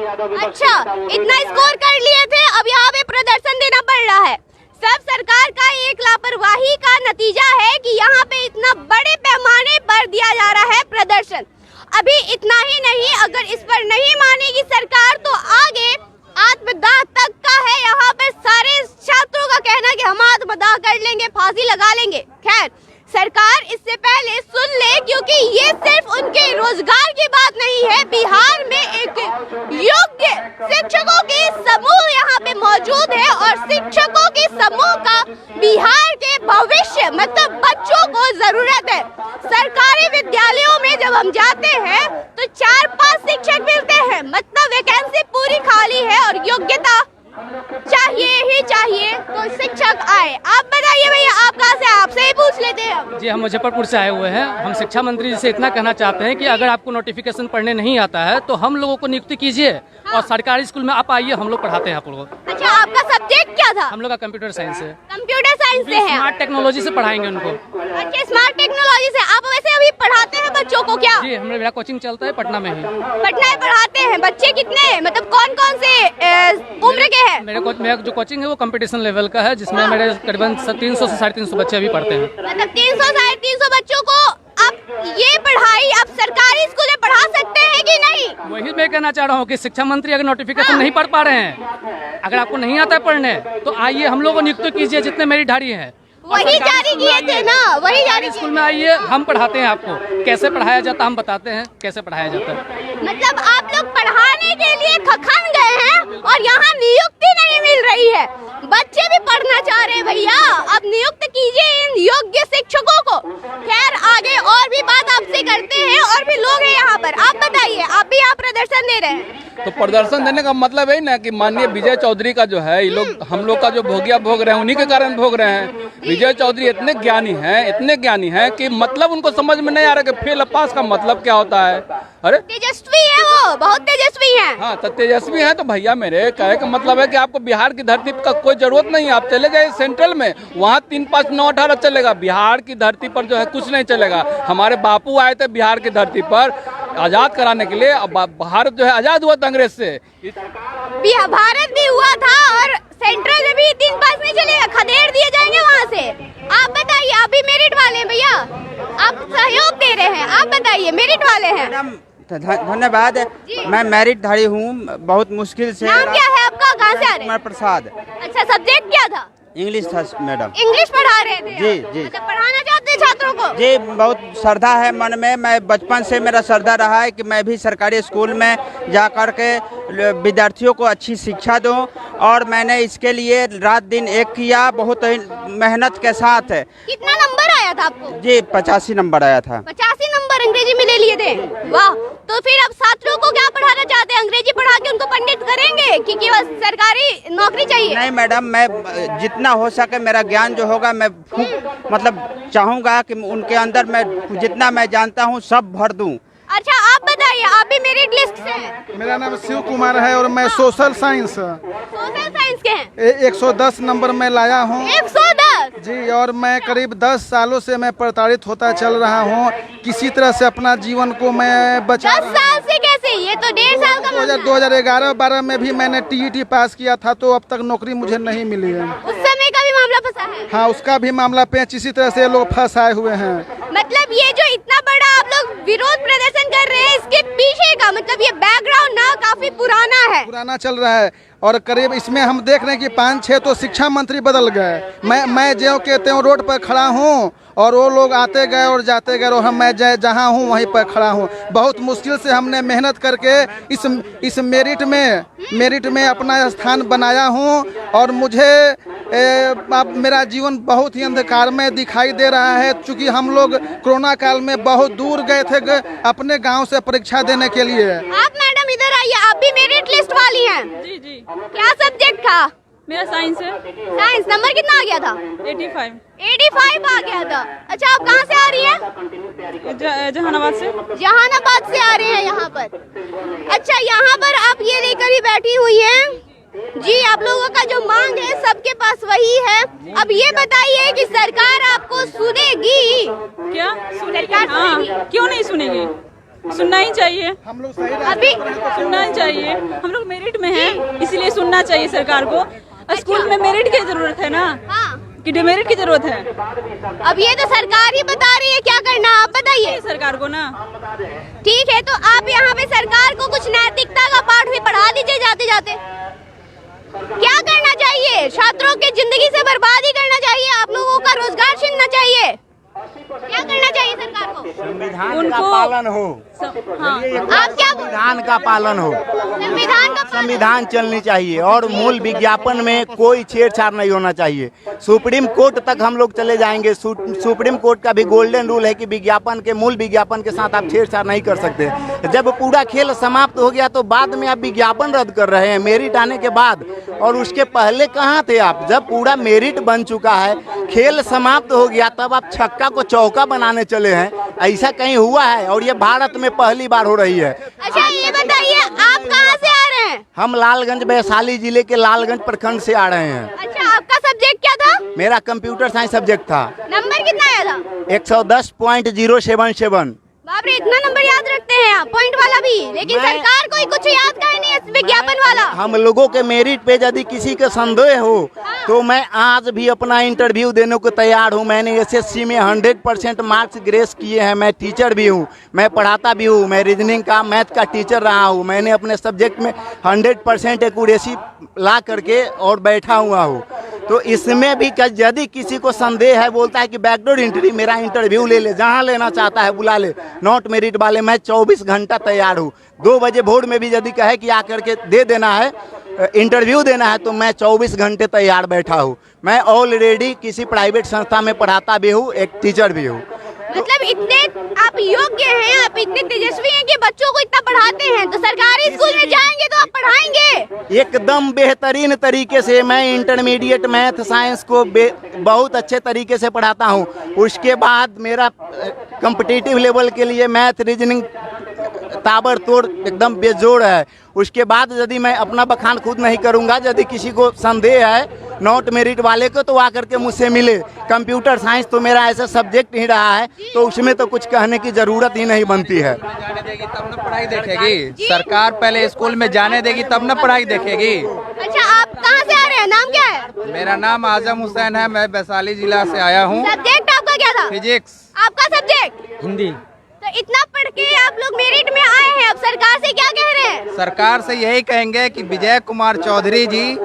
अच्छा, इतना स्कोर कर लिए थे, अब यहाँ पे प्रदर्शन देना पड़ रहा है। सब सरकार का एक लापरवाही का नतीजा है कि यहाँ पे इतना बड़े पैमाने पर दिया जा रहा है प्रदर्शन। अभी इतना ही नहीं, अगर इस पर नहीं मानेगी सरकार तो आगे आत्मदाह तक का है। यहाँ पे सारे छात्रों का कहना कि हम आत्मदाह कर लेंगे, फांसी लगा लेंगे। खैर, सरकार इससे पहले सुन ले, क्योंकि ये सिर्फ उनके रोजगार की बात नहीं है। बिहार में एक योग्य शिक्षकों के समूह यहाँ पे मौजूद है और शिक्षकों के समूह का बिहार के भविष्य मतलब बच्चों को जरूरत है। सरकारी विद्यालयों में जब हम जाते हैं तो 4-5 शिक्षक मिलते हैं, मतलब वैकेंसी पूरी खाली है और योग्यता चाहिए ही चाहिए तो शिक्षक आए। आप बताइए भैया, आप कहाँ से? आपसे ही पूछ लेते हैं। जी, हम मुजफ्फरपुर से आए हुए हैं। हम शिक्षा मंत्री जी से इतना कहना चाहते हैं कि अगर आपको नोटिफिकेशन पढ़ने नहीं आता है तो हम लोगों को नियुक्ति कीजिए और सरकारी स्कूल में आप आइए, हम लोग पढ़ाते हैं आप लोगों को। अच्छा, आपका सब्जेक्ट क्या था? हम लोग का कंप्यूटर साइंस है। कंप्यूटर साइंस से है। स्मार्ट टेक्नोलॉजी से पढ़ाएंगे उनको। अच्छा, स्मार्ट टेक्नोलॉजी से। आप वैसे अभी पढ़ाते हैं बच्चों को क्या? जी, मेरा कोचिंग चलता है पटना में ही। पटना में पढ़ाते हैं। बच्चे कितने, मतलब कौन कौन से उम्र के हैं? मेरा जो कोचिंग है वो कंपटीशन लेवल का है, जिसमें मेरे करीबन 300 से 350 बच्चे अभी पढ़ते हैं। मतलब 300-350 बच्चों को आप ये पढ़ाई आप सरकारी स्कूल में पढ़ा सकते हैं कि नहीं? वही मैं कहना चाह रहा हूँ कि शिक्षा मंत्री अगर नोटिफिकेशन नहीं पढ़ पा रहे हैं, अगर आपको नहीं आता है पढ़ने, तो आइए हम लोग को नियुक्त कीजिए जितने मेरिटधारी हैं। वही जारी किए थे ना, वही जारी स्कूल में आइए, हम पढ़ाते हैं आपको। कैसे पढ़ाया जाता है हम बताते हैं, कैसे पढ़ाया जाता है। मतलब आप लोग पढ़ाने के लिए खखन गए हैं और यहाँ नियुक्ति नहीं मिल रही है। बच्चे भी पढ़ना चाह रहे हैं भैया, अब नियुक्त कीजिए इन योग्य शिक्षकों को। खैर, आगे और भी बात आपसे करते हैं, और भी लोग हैं यहाँ पर। आप बताइए, आप भी यहाँ प्रदर्शन दे रहे हैं? तो प्रदर्शन देने का मतलब है ना कि माननीय विजय चौधरी का जो है, ये लोग हम लोग का जो भोगिया भोग रहे हैं, उन्हीं के कारण भोग रहे हैं। विजय चौधरी इतने ज्ञानी हैं कि मतलब उनको समझ में नहीं आ रहा कि फेल पास का मतलब क्या होता है। अरे तेजस्वी है वो, बहुत तेजस्वी है। हाँ, तो तेजस्वी हैं तो भैया मेरे कहे का मतलब है कि आपको बिहार की धरती का कोई जरूरत नहीं है। आप चले जाइए सेंट्रल में, वहाँ 3, 5, 9, 18 चलेगा। बिहार की धरती पर जो है कुछ नहीं चलेगा। हमारे बापू आए थे बिहार की धरती पर आजाद कराने के लिए। अब भारत जो है आजाद हुआ था अंग्रेज से। भारत भी हुआ था और सेंट्रल में भी 3 पास नहीं चलेगा, खदेड़ दिए जाएंगे वहाँ से। आप बताइए, आप भी मेरिट वाले हैं भैया, आप सहयोग दे रहे हैं। आप बताइए, मेरिट वाले हैं? धन्यवाद। मैं मेरिट धारी हूँ, बहुत मुश्किल से। नाम क्या है आपका, कहाँ से आ रहे हैं? प्रसाद। अच्छा, सब्जेक्ट क्या था? इंग्लिश था मैडम। इंग्लिश पढ़ा रहे थे? जी जी। मतलब पढ़ाना चाहते हैं छात्रों को? जी, बहुत श्रद्धा है मन में। मैं बचपन से मेरा श्रद्धा रहा है कि मैं भी सरकारी स्कूल में जा कर के विद्यार्थियों को अच्छी शिक्षा दूं, और मैंने इसके लिए रात दिन एक किया, बहुत ही मेहनत के साथ। कितना नंबर आया था आपको? जी, 85 नंबर आया था। 85 नंबर अंग्रेजी में ले लिए थे? वाह। तो फिर अब छात्रों को क्या पढ़ाना चाहते हैं? अंग्रेजी पढ़ा के उनको पंडित करेंगे कि केवल सरकारी नौकरी चाहिए? नहीं मैडम, मैं जितना हो सके मेरा ज्ञान जो होगा मैं मतलब चाहूँगा कि उनके अंदर मैं जितना मैं जानता हूँ सब भर दूँ। अच्छा, आप बताइए, आप भी मेरिट लिस्ट से हैं? मेरा नाम शिव कुमार है और मैं सोशल साइंस के हैं। 110 नंबर में लाया हूँ। 110? जी, और मैं करीब 10 सालों से मैं प्रताड़ित होता चल रहा हूँ। किसी तरह से अपना जीवन को मैं बचा। 10 साल से कैसे? ये तो 1.5 साल का। 2011-12 में भी मैंने TET पास किया था, तो अब तक नौकरी मुझे नहीं मिली है। उस समय का भी मामला फंसा है? हाँ, उसका भी मामला पेच इसी तरह से लोग फंसाए हुए हैं। मतलब ये जो इतना बड़ा आप लोग विरोध प्रदर्शन कर रहे हैं, इसके पीछे का मतलब ये बैकग्राउंड ना काफी पुराना चल रहा है। और करीब इसमें हम देख रहे हैं कि 5-6 तो शिक्षा मंत्री बदल गए। मैं ज्यों के त्यों रोड पर खड़ा हूँ और वो लोग आते गए और जाते गए, और मैं जहाँ हूँ वहीं पर खड़ा हूँ। बहुत मुश्किल से हमने मेहनत करके इस मेरिट में अपना स्थान बनाया हूँ, और मुझे अब मेरा जीवन बहुत ही अंधकार में दिखाई दे रहा है। चूँकि हम लोग कोरोना काल में बहुत दूर गए थे अपने गाँव से परीक्षा देने के लिए। आप मैडम इधर आइए, आप भी मेरिट लिस्ट वाली हैं? जी जी। क्या सब्जेक्ट था? मेरा साइंस है। साइंस। नंबर कितना आ गया था? 85 आ गया था। अच्छा, आप कहाँ से आ रही हैं? जहानाबाद से। जहानाबाद से आ रहे हैं यहाँ पर। अच्छा, यहाँ पर आप ये लेकर ही बैठी हुई हैं जी। आप लोगों का जो मांग है सबके पास वही है। अब ये बताइए कि सरकार आपको सुनेगी क्या? सरकार हाँ, क्यों नहीं सुनेगी? सुनना ही चाहिए। हम लोग सही अभी सुनना ही चाहिए। हम लोग मेरिट में हैं, इसलिए सुनना चाहिए सरकार को। स्कूल में मेरिट की जरूरत है ना? हाँ। कि डिमेरिट की जरूरत है? अब ये तो सरकार ही बता रही है क्या करना, आप बताइए सरकार को ना। ठीक है, तो आप यहाँ पे सरकार को कुछ नैतिकता का पाठ भी पढ़ा दीजिए जाते जाते। क्या करना चाहिए? छात्रों की जिंदगी से बर्बादी करना चाहिए? आप लोगों का रोजगार छीनना चाहिए? क्या करना चाहिए सरकार को? संविधान का पालन हो। आप क्या संविधान का पालन हो, संविधान का संविधान चलनी चाहिए और मूल विज्ञापन में कोई छेड़छाड़ नहीं होना चाहिए। सुप्रीम कोर्ट तक हम लोग चले जाएंगे। सुप्रीम कोर्ट का भी गोल्डन रूल है कि विज्ञापन के मूल विज्ञापन के साथ आप छेड़छाड़ नहीं कर सकते। जब पूरा खेल समाप्त हो गया तो बाद में आप विज्ञापन रद्द कर रहे हैं मेरिट आने के बाद, और उसके पहले कहाँ थे आप? जब पूरा मेरिट बन चुका है, खेल समाप्त हो गया, तब आप छक्का को चौका बनाने चले हैं। ऐसा कहीं हुआ है? और ये भारत में पहली बार हो रही है। अच्छा ये बताइए, आप कहाँ से आ रहे हैं? हम लालगंज वैशाली जिले के लालगंज प्रखंड से आ रहे हैं। अच्छा, आपका सब्जेक्ट क्या था? मेरा कंप्यूटर साइंस सब्जेक्ट था। नंबर कितना आया था? 110.077। बाप रे, इतना नंबर याद रखते हैं आप, पॉइंट वाला भी। लेकिन सरकार कोई कुछ याद का ही नहीं है, विज्ञापन वाला। हम लोगों के मेरिट पे यदि किसी का संदेह हो तो मैं आज भी अपना इंटरव्यू देने को तैयार हूं। मैंने एसएससी में 100% मार्क्स ग्रेस किए हैं। मैं टीचर भी हूं, मैं पढ़ाता भी हूं, मैं रीजनिंग का मैथ का टीचर रहा हूं। मैंने अपने सब्जेक्ट में 100% एक्यूरेसी ला करके और बैठा हुआ हूँ। तो इसमें भी यदि किसी को संदेह है, बोलता है कि बैकडोर एंट्री, मेरा इंटरव्यू ले ले, जहाँ लेना चाहता है बुला ले। नॉट मेरिट वाले मैं 24 घंटा तैयार हूँ। 2 बजे भोर में भी यदि कहे कि आकर के दे देना है, इंटरव्यू देना है, तो मैं 24 घंटे तैयार बैठा हूँ। मैं ऑलरेडी किसी प्राइवेट संस्था में पढ़ाता भी हूँ, एक टीचर भी हूँ। मतलब इतने आप योग्य हैं, आप इतने तेजस्वी हैं कि बच्चों को इतना पढ़ाते हैं, तो सरकारी स्कूल में जाएंगे तो आप पढ़ाएंगे? एकदम बेहतरीन तरीके से मैं इंटरमीडिएट मैथ साइंस को बहुत अच्छे तरीके से पढ़ाता हूं। उसके बाद मेरा कॉम्पिटिटिव लेवल के लिए मैथ रीजनिंग ताबड़तोड़ एकदम बेजोड़ है। उसके बाद यदि मैं अपना बखान खुद नहीं करूंगा, यदि किसी को संदेह है नॉट मेरिट वाले को, तो आकर के मुझसे मिले। कंप्यूटर साइंस तो मेरा ऐसा सब्जेक्ट ही रहा है, तो उसमें तो कुछ कहने की जरूरत ही नहीं बनती है। जाने देगी तब न पढ़ाई देखेगी सरकार, पहले स्कूल में जाने देगी तब न पढ़ाई देखेगी। अच्छा, आप कहाँ से आ रहे हैं? नाम क्या है? मेरा नाम आजम हुसैन है, मैं वैशाली जिला से आया हूँ। सब्जेक्ट आपका क्या था? फिजिक्स। आपका सब्जेक्ट हिंदी। तो इतना पढ़ के आप लोग मेरिट में आए हैं, अब सरकार से क्या कह रहे हैं? सरकार से यही कहेंगे कि विजय कुमार चौधरी जी,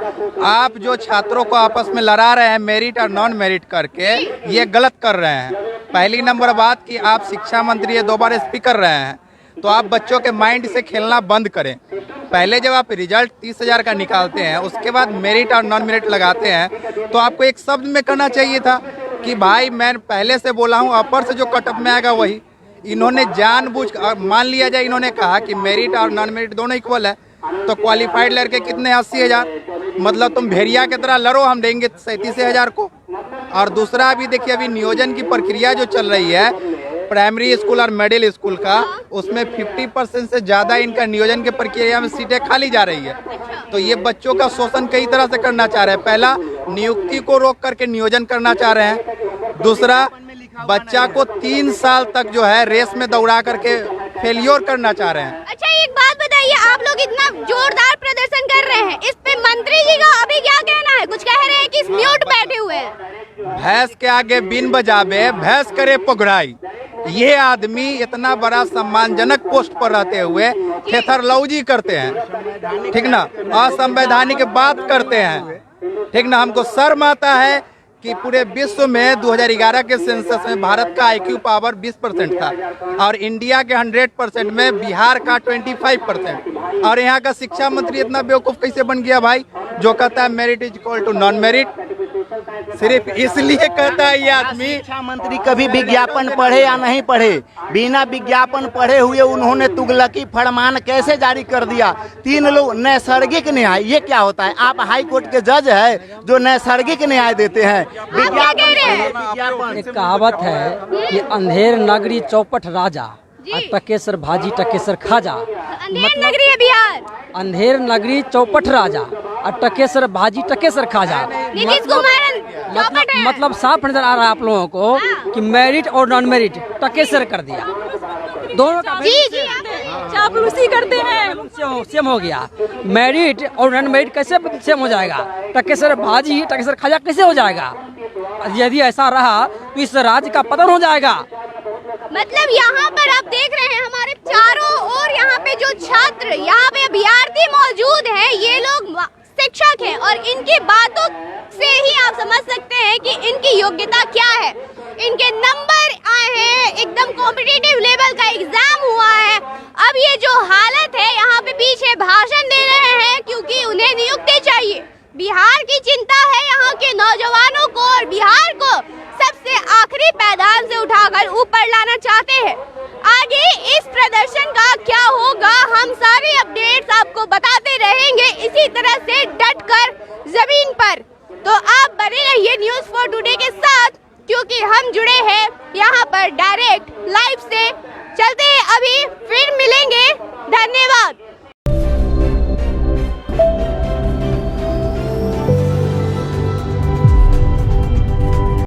आप जो छात्रों को आपस में लड़ा रहे हैं मेरिट और नॉन मेरिट करके, ये गलत कर रहे हैं। पहली नंबर बात कि आप शिक्षा मंत्री है, 2 बार स्पीकर रहे हैं, तो आप बच्चों के माइंड से खेलना बंद करें। पहले जब आप रिजल्ट 30,000 का निकालते हैं, उसके बाद मेरिट और नॉन मेरिट लगाते हैं, तो आपको एक शब्द में कहना चाहिए था कि भाई मैं पहले से बोला हूँ, अपर से जो कटअप में आएगा वही। इन्होंने जानबूझ, मान लिया जाए इन्होंने कहा कि मेरिट और नॉन मेरिट दोनों इक्वल है, तो क्वालिफाइड लड़के कितने 80,000, मतलब तुम भेड़िया की तरह लड़ो, हम देंगे 37,000 को। और दूसरा अभी देखिए, अभी नियोजन की प्रक्रिया जो चल रही है प्राइमरी स्कूल और मिडिल स्कूल का, उसमें 50% से ज़्यादा इनका नियोजन की प्रक्रिया में सीटें खाली जा रही है। तो ये बच्चों का शोषण कई तरह से करना चाह रहे हैं। पहला, नियुक्ति को रोक करके नियोजन करना चाह रहे हैं। दूसरा, बच्चा को 3 साल तक जो है रेस में दौड़ा करके फेलियर करना चाह रहे हैं। अच्छा, एक बात बताइए, आप लोग इतना जोरदार प्रदर्शन कर रहे हैं, इस पे मंत्री जी का अभी क्या कहना है? कुछ कह रहे हैं कि म्यूट बैठे हुए हैं। भैंस के आगे बीन बजावे, भैंस करे पगड़ाई। ये आदमी इतना बड़ा सम्मानजनक पोस्ट पर रहते हुए थेथरलौजी करते हैं, ठीक ना, असंवैधानिक बात करते हैं, ठीक ना। हमको शर्म आता है कि पूरे विश्व में 2011 के सेंसस में भारत का IQ पावर 20% था, और इंडिया के 100% में बिहार का 25%। और यहाँ का शिक्षा मंत्री इतना बेवकूफ़ कैसे बन गया भाई, जो कहता है merit is equal to non merit. सिर्फ इसलिए कहता है ये आदमी। शिक्षा मंत्री कभी विज्ञापन पढ़े या नहीं पढ़े, बिना विज्ञापन पढ़े हुए उन्होंने तुगलकी फरमान कैसे जारी कर दिया? 3 लोग नैसर्गिक न्याय, ये क्या होता है? आप हाई कोर्ट के जज है जो नैसर्गिक न्याय देते हैं। विज्ञापन एक कहावत है कि अंधेर नगरी चौपट राजा, टकेसर भाजी टकेसर खाजा। अंधेर नगरी है बिहार, अंधेर नगरी चौपट राजा और टकेसर भाजी टकेसर खाजा। मतलब साफ नजर आ रहा है आप लोगों को कि मेरिट और नॉन मेरिट टकेसर कर दिया, दोनों का चापलूसी करते हैं, सेम हो गया। मेरिट और नॉन मेरिट कैसे सेम हो जाएगा? टकेसर भाजी टकेसर खाजा कैसे हो जाएगा? यदि ऐसा रहा तो इस राज्य का पतन हो जाएगा। मतलब यहाँ पर आप देख रहे हैं हमारे चारों ओर यहाँ पे जो छात्र, यहाँ पे अभ्यर्थी मौजूद है, ये लोग शिक्षक हैं और इनकी बातों से ही आप समझ सकते हैं कि इनकी योग्यता क्या है। इनके नंबर आए हैं, एकदम कॉम्पिटिटिव लेवल का एग्जाम हुआ है। अब ये जो हालत है, यहाँ पे पीछे भाषण दे रहे हैं क्योंकि उन्हें नियुक्ति चाहिए। बिहार की चिंता है यहाँ के नौजवानों को और बिहार को सबसे आखिरी पैदान से उठाकर ऊपर लाना चाहते हैं। आगे इस प्रदर्शन का क्या होगा, हम सारे अपडेट्स आपको बताते रहेंगे इसी तरह से डटकर जमीन पर। तो आप बने रहिए न्यूज़ फॉर टुडे के साथ, क्योंकि हम जुड़े हैं यहाँ पर डायरेक्ट लाइव से। चलते हैं, अभी फिर मिलेंगे। धन्यवाद।